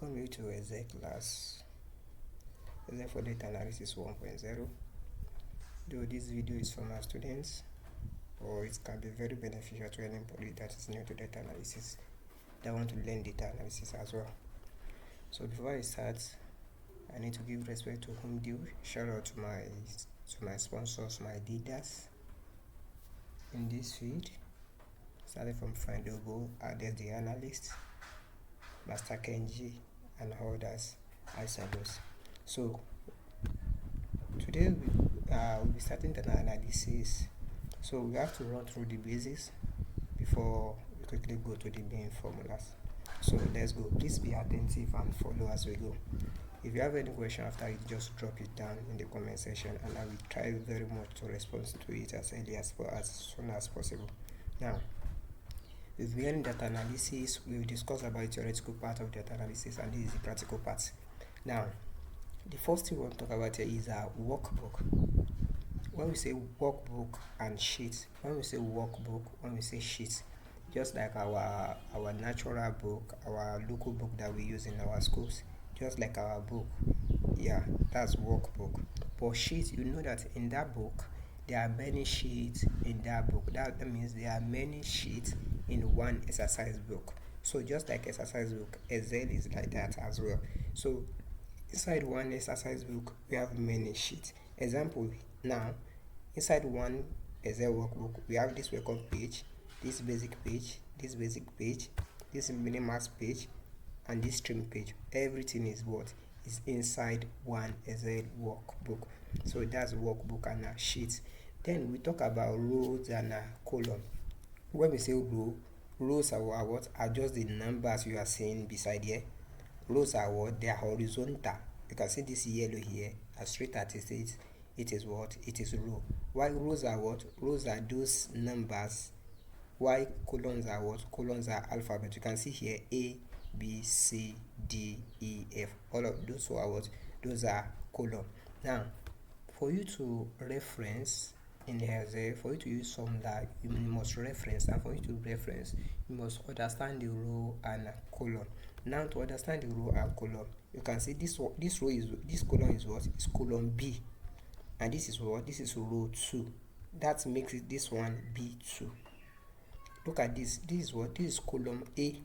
welcome you to Exec class, Exec for Data Analysis 1.0. Though this video is for my students, or it can be very beneficial to anybody that is new to data analysis, that want to learn data analysis as well. So before I start, I need to give respect to whom due. Shout out to my sponsors, my leaders in this field. Starting from Findogo, there's the Analyst, Master Kenji, and others. I salute. So today we'll be starting the analysis. So we have to run through the basics before we quickly go to the main formulas. So let's go. Please be attentive and follow as we go. If you have any question after it, just drop it down in the comment section, and I will try very much to respond to it as early as soon as possible. Now, with learning data analysis, we will discuss about the theoretical part of data analysis, and this is the practical part. Now, the first thing we want to talk about here is a workbook. When we say workbook and sheet, when we say workbook, when we say sheet, just like our natural book, our local book that we use in our schools, just like our book, yeah, that's workbook. But sheet, you know that in that book there are many sheets in that book. That means there are many sheets in one exercise book. So just like exercise book, Excel is like that as well. So inside one exercise book we have many sheets. Example, now inside one Excel workbook we have this welcome page, this basic page, this basic page, this minimax page, and this stream page. Everything is what is inside one Excel workbook. So that's workbook and a sheet. Then we talk about rows and a column. When we say rows are what are just the numbers you are seeing beside here. Rows are what? They are horizontal. You can see this yellow here, as straight as it is, it is what? It is row. While rows are what? Rows are those numbers. While columns are what? Columns are alphabet. You can see here A, B, C, D, E, F. All of those are what? Those are column. Now, for you to reference in Excel, for you to use formula, you must reference, and for you to reference, you must understand the row and column. Now, to understand the row and column, you can see this column is what? Is column B, and this is what? This is row 2. That makes it this one B2. Look at this. This is what? This is column A.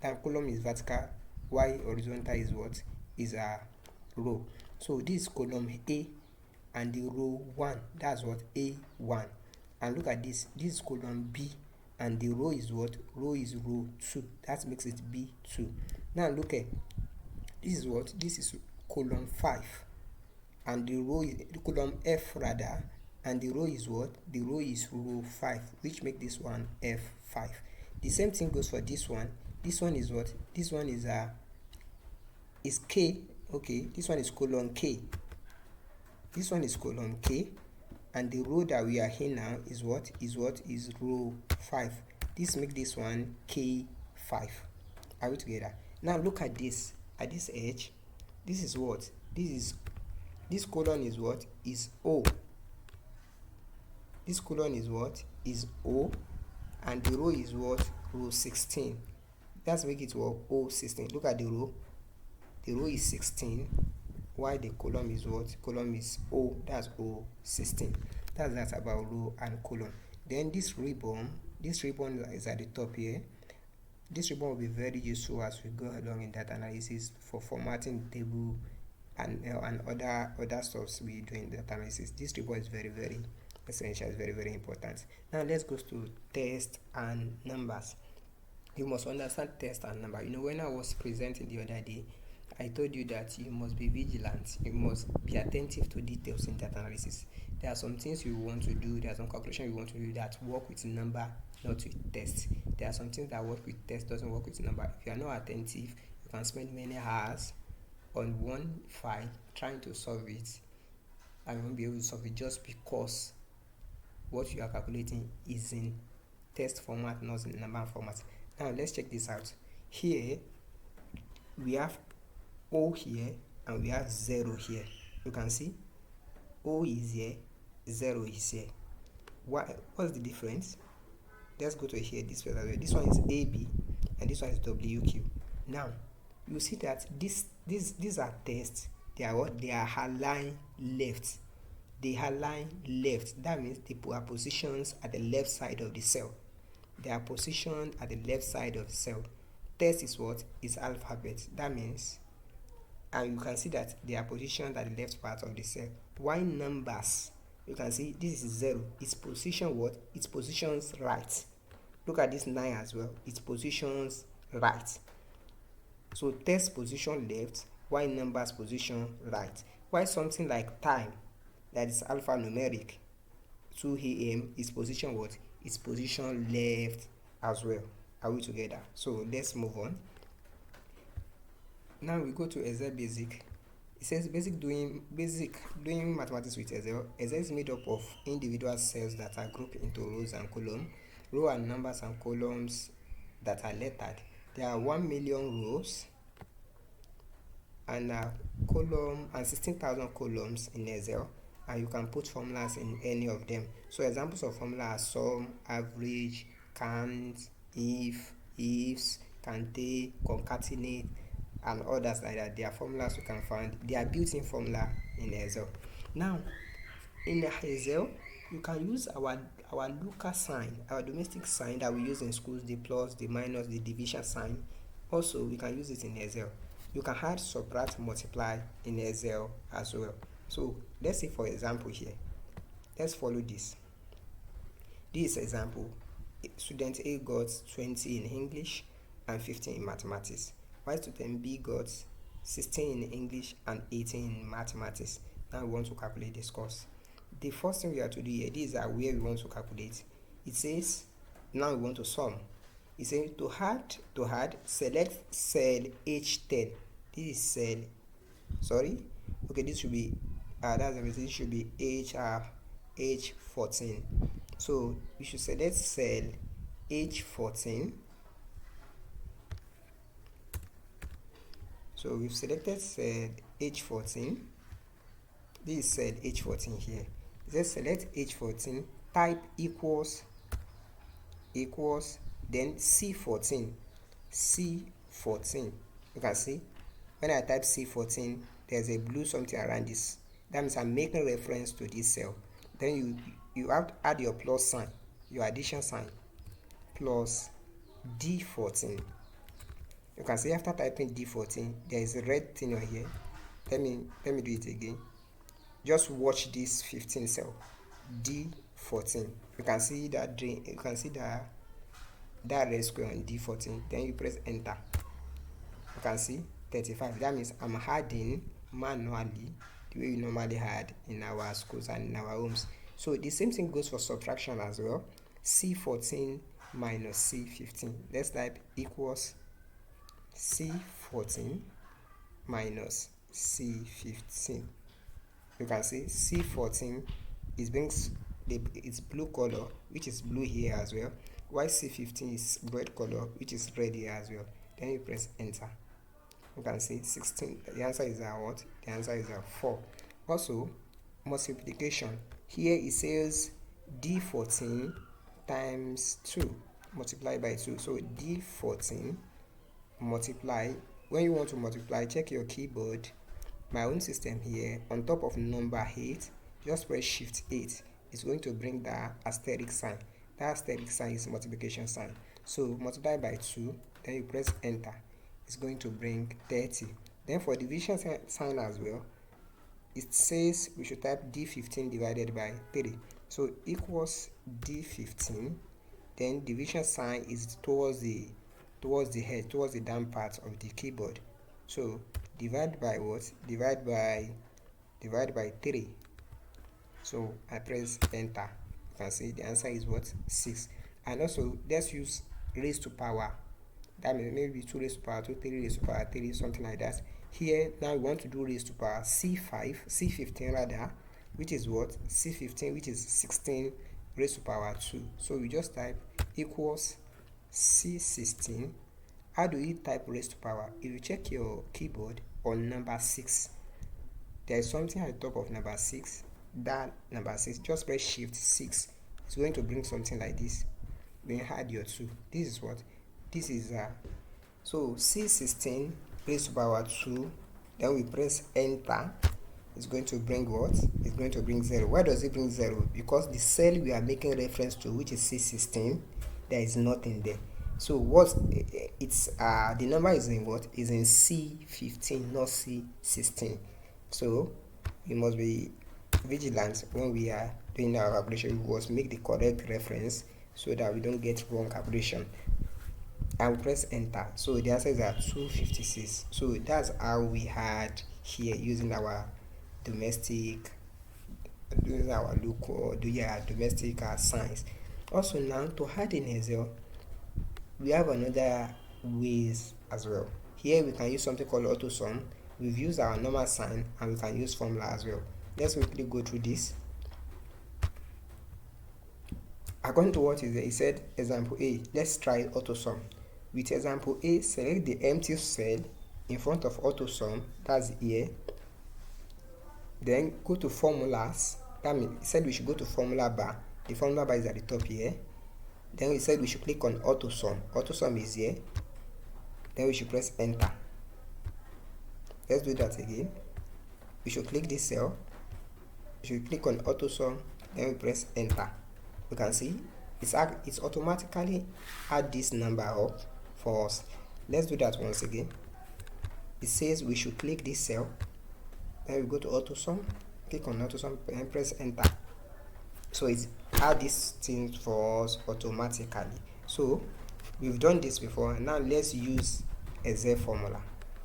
That column is vertical, while horizontal is what? Is a row. So this is column A and the row 1. That's what? A1. And look at this. This is column B and the row is what? Row is row 2. That makes it B2. Now look at this is what? This is column 5 and the row is column F rather, and the row is what? The row is row 5, which make this one F5. The same thing goes for this one. This one is what? This one is K. Okay, this one is column K. This one is column K, and the row that we are here now is what? Is row 5. This make this one K5. Are we together? Now look at this. At this edge, this is what? This column is what? Is O. This column is what? Is O, and the row is what? Row 16. Let's make it what? O16. Look at the row. The row is 16, while the column is what? Column is O. That's O16. That's about row and column. Then this ribbon is at the top here. This ribbon will be very useful as we go along in data analysis for formatting the table and other stuffs we do in data analysis. This ribbon is very, very essential. It's very, very important. Now let's go to text and numbers. You must understand text and number. You know, when I was presenting the other day, I told you that you must be vigilant. You must be attentive to details in data analysis. There are some things you want to do. There are some calculations you want to do that work with number, not with text. There are some things that work with text, doesn't work with number. If you are not attentive, you can spend many hours on one file trying to solve it, and you won't be able to solve it just because what you are calculating is in text format, not in number format. Now let's check this out. Here we have O here and we have 0 here. You can see O is here, 0 is here. What's the difference? Let's go to here. This one is AB and this one is WQ. Now you see that these are tests. They are what? They are aligned left. They align left. That means they are positions at the left side of the cell. They are positioned at the left side of the cell. Test is what? Is alphabet. That means, and you can see that they are positioned at the left part of the cell. Why numbers? You can see this is 0. Its position what? Its positions right. Look at this 9 as well. Its positions right. So test position left, while numbers position right. Why something like time, that is alphanumeric, 2 a.m. is position what? Its position left as well. Are we together? So let's move on. Now we go to Excel basic. It says basic doing mathematics with Excel. Excel is made up of individual cells that are grouped into rows and columns. Row and numbers and columns that are lettered. There are 1 million rows and a column and 16,000 columns in Excel, and you can put formulas in any of them. So examples of formula are sum, average, count, ifs, cante, concatenate, and others like that. They are formulas you can find. They are built-in formula in Excel. Now, in Excel, you can use our local sign, our domestic sign that we use in schools, the plus, the minus, the division sign. Also, we can use it in Excel. You can add, subtract, multiply in Excel as well. So let's say, for example, here, let's follow this. This example, student A got 20 in English and 15 in mathematics, while student B got 16 in English and 18 in mathematics. Now we want to calculate the scores. The first thing we have to do here, these are where we want to calculate. It says now we want to sum. It says to add, select cell H10. This is cell, this should be this should be H14. So we should select cell H14. So we've selected cell H14. This is cell H14 here. It says select H14, type equals, then C14. You can see when I type C14, there's a blue something around this. That means I'm making reference to this cell. Then you have to add your plus sign, your addition sign, plus D14. You can see after typing D14, there is a red thing on here. Let me do it again. Just watch this 15 cell, D14. You can see that that red square on D14. Then you press enter. You can see 35. That means I'm adding manually the way you normally add in our schools and in our homes. So the same thing goes for subtraction as well. C14 minus C15. Let's type equals C14 minus C15. You can see C14 it's blue color, which is blue here as well, while C15 is red color, which is red here as well. Then you press enter. You can see 16. The answer is what? The answer is 4. Also, multiplication. Here it says D14 times 2 multiplied by 2. So D14 multiply. When you want to multiply, check your keyboard. My own system here, on top of number 8, just press shift 8. It's going to bring the asterisk sign. That asterisk sign is multiplication sign. So multiply by 2, then you press enter. It's going to bring 30. Then for division sign as well, it says we should type D15 divided by 3. So equals D15. Then division sign is towards the head, towards the down part of the keyboard. So divide by what? Divide by 3. So I press enter. You can see the answer is what? 6. And also let's use raised to power. That means maybe 2 raised to power 2, 3 raised to power 3, something like that. Here now we want to do raised to power C15 rather, which is what? C15, which is 16 raised to power 2. So we just type equals C16. How do you type raised to power? If you check your keyboard on number 6, there is something at the top of number 6. That number 6, just press shift 6. It's going to bring something like this. Then add your 2. This is what? This is so C16 place to power 2, then we press enter. It's going to bring what? It's going to bring 0. Why does it bring 0? Because the cell we are making reference to, which is C16, there is nothing there. So what it's the number is in what? Is in C15, not C16. So we must be vigilant when we are doing our calculation. We must make the correct reference so that we don't get wrong calculation. And we press enter. So the answer is at 256. So that's how we had here using our domestic, using our local, domestic signs. Also now to add in Excel, we have another ways as well. Here we can use something called auto sum. We've used our normal sign and we can use formula as well. Let's quickly go through this. According to what is there, it said example A. Let's try auto sum. With example A, select the empty cell in front of auto sum, that's here. Then go to formulas. That means it said we should go to formula bar. The formula bar is at the top here. Then we said we should click on auto sum. Auto sum is here. Then we should press enter. Let's do that again. We should click this cell. We should click on auto sum. Then we press enter. You can see it's automatically add this number up for us. Let's do that once again. It says we should click this cell. Then we go to auto sum. Click on auto sum and press enter. So it's add this thing for us automatically. So we've done this before. Now let's use a Z formula.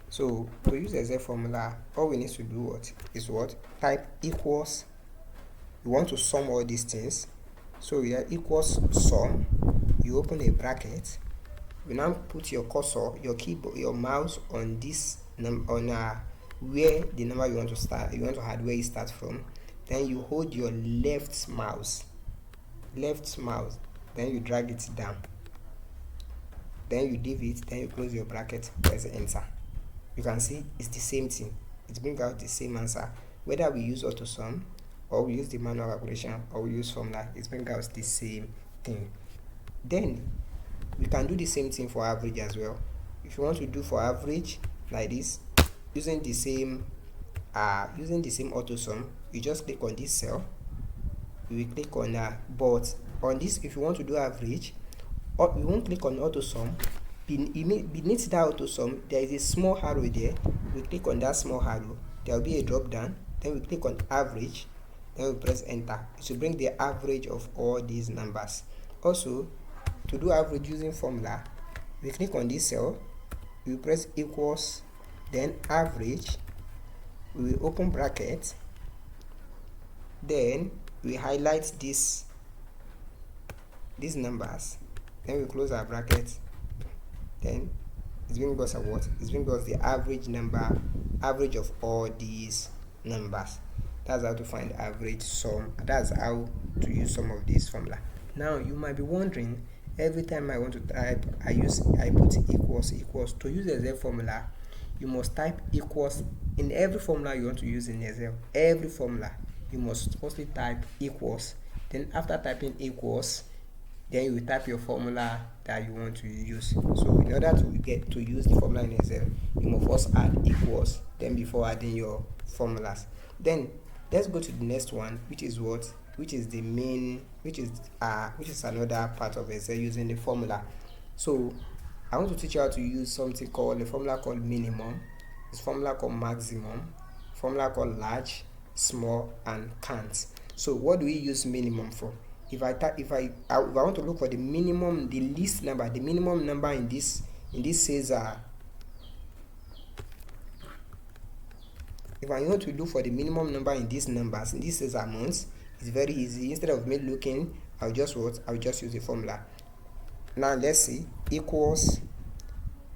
So to use a Z formula, all we need to do is type equals. We want to sum all these things. So here equals sum. You open a bracket. You now put your cursor, your keyboard, your mouse on this where the number you want to start. You want to add where it starts from. Then you hold your left mouse, then you drag it down, then you leave it, then you close your bracket, press enter. You can see it's the same thing. It brings out the same answer. Whether we use auto sum or we use the manual calculation or we use formula, it brings out the same thing. Then we can do the same thing for average as well. If you want to do for average like this, using the same auto sum, you just click on this cell. You will click on but on this, if you want to do average, or you won't click on auto sum. Beneath that auto sum, there is a small arrow there. We click on that small arrow. There will be a drop down. Then we click on average. Then we press enter. It will bring the average of all these numbers. Also, to do average using formula, we click on this cell. We press equals, then average. We will open bracket. Then we highlight these numbers. Then we close our bracket. Then it's bring us it's bring us the average of all these numbers. That's how to find average sum. That's how to use some of these formula. Now you might be wondering, every time I want to type, I put equals. To use the Excel formula, you must type equals in every formula you want to use in Excel. Every formula you must firstly type equals. Then after typing equals, then you type your formula that you want to use. So in order to get to use the formula in Excel, you must first add equals, then before adding your formulas. Then let's go to the next one, which is another part of Excel using the formula. So I want to teach you how to use something called a formula called minimum, this formula called maximum, formula called large, small, and count. So what do we use minimum for? If I want to look for the minimum, the least number, the minimum number in this says if I want to look for the minimum number in these numbers, in this says amounts, it's very easy. Instead of me looking, I'll just use the formula. Now let's see, equals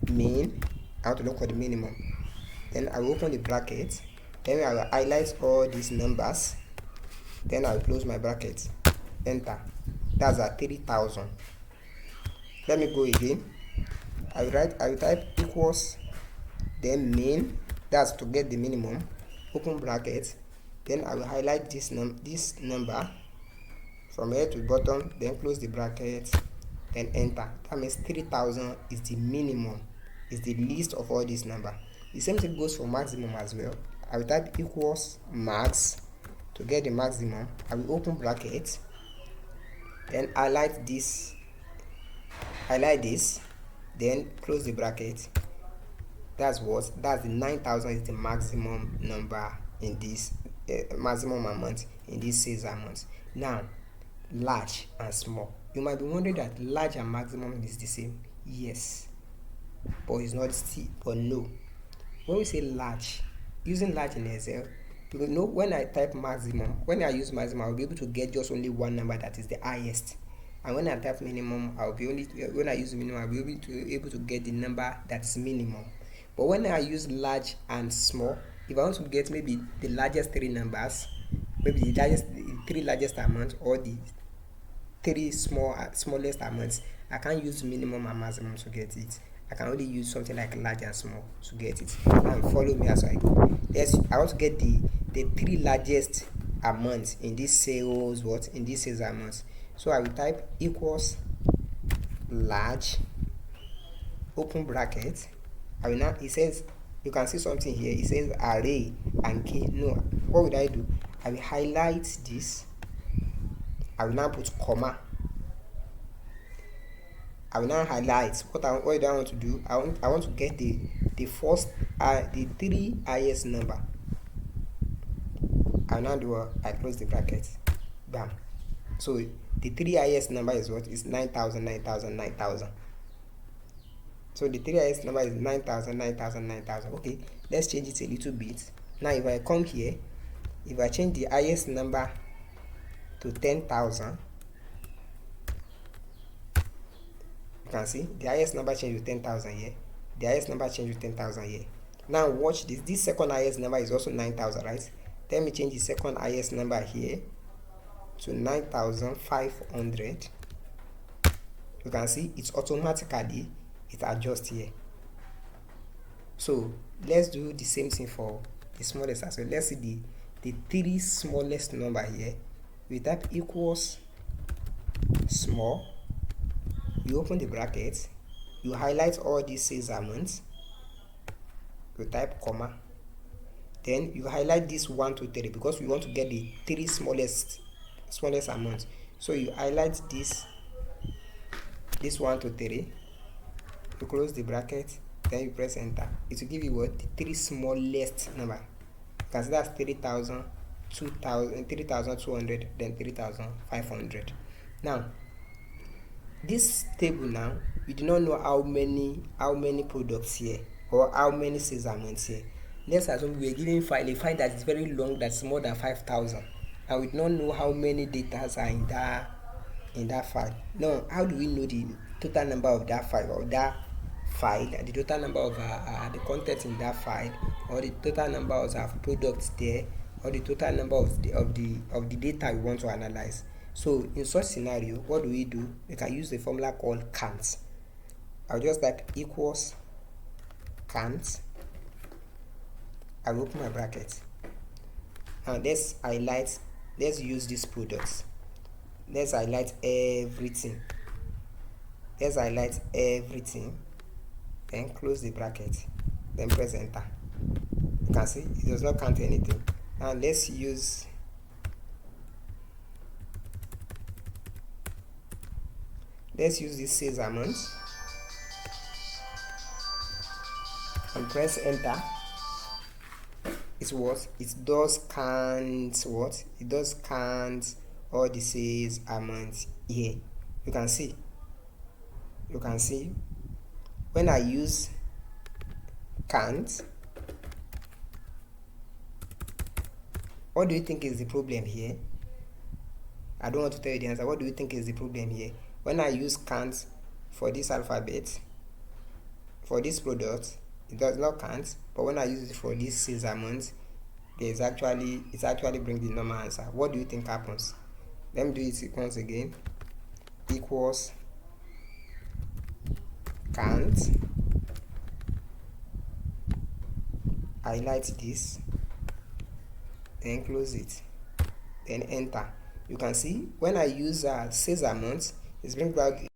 min. I want to look for the minimum. Then I will open the bracket. Then I will highlight all these numbers. Then I will close my bracket. Enter. That's at 3000. Let me go again. I will type equals, then min. That's to get the minimum. Open bracket. Then I will highlight this number from here to bottom. Then close the bracket. Then enter. That means 3000 is the minimum. Is the least of all these numbers. The same thing goes for maximum as well. I will type equals max to get the maximum. I will open bracket, then highlight this, then close the bracket. That's the 9,000 is the maximum number in this maximum amount in this sales amount. Now, large and small. You might be wondering that large and maximum is the same. Yes, but it's not still. But no, when we say large, using large in Excel, you know when I type maximum, when I use maximum, I'll be able to get just only one number that is the highest. And when I type minimum, when I use minimum, I'll be able to get the number that's minimum. But when I use large and small, if I want to get maybe the largest three numbers, maybe the three largest amounts, or the three smallest amounts, I can't use minimum and maximum to get it. I can only use something like large and small to get it. And follow me as I go. Yes, I want to get the three largest amounts in this sales amounts. So I will type equals large, open bracket. I will now, it says, you can see something here, it says array and key. No, what would I do? I will highlight this. I will now put comma. I will now highlight what do I want to do. I want to get the first the three highest number. I will now do I close the bracket. Bam. So the three highest number is what? Is 9,000, 9,000, 9,000. So the three highest number is 9,000, 9,000, 9,000. Okay, let's change it a little bit. Now if I come here, if I change the highest number to 10,000, you can see the highest number changed to 10,000 here. The highest number changed to 10,000 here. Now watch this. This second highest number is also 9,000, right? Let me change the second highest number here to 9,500. You can see it's automatically it adjusts here. So let's do the same thing for the smallest as well. Let's see the three smallest number here. We type equals small. You open the bracket. You highlight all these sales amounts. You type comma. Then you highlight this 1 to 3 because we want to get the three smallest amounts. So you highlight this 1 to 3. You close the bracket, then you press enter. It will give you what? The three smallest number. Because that's 3,000, 2,000, 3,200, then 3,500. Now, this table now, we do not know how many products here or how many sales amounts here. Let's assume we are given a file that is very long, that's more than 5,000, and we do not know how many data are in that file. Now, how do we know the total number of that file, or the total number of the content in that file, or the total number of products there, or the total number of the data we want to analyze? So in such scenario, what do? We can use the formula called count. I'll just type equals count. I will open my bracket. Now let's use these products. Let's highlight everything. Then close the bracket. Then press enter. You can see it does not count anything. Now let's use this sales amount and press enter. It does count all the sales amounts here. You can see when I use count, what do you think is the problem here? I don't want to tell you the answer. What do you think is the problem here? When I use count for this alphabet, for this product, it does not count. But when I use it for this sales amount, it actually brings the normal answer. What do you think happens? Let me do it once again. Equals count. Highlight this. Then close it. Then enter. You can see when I use sales amount, it brings back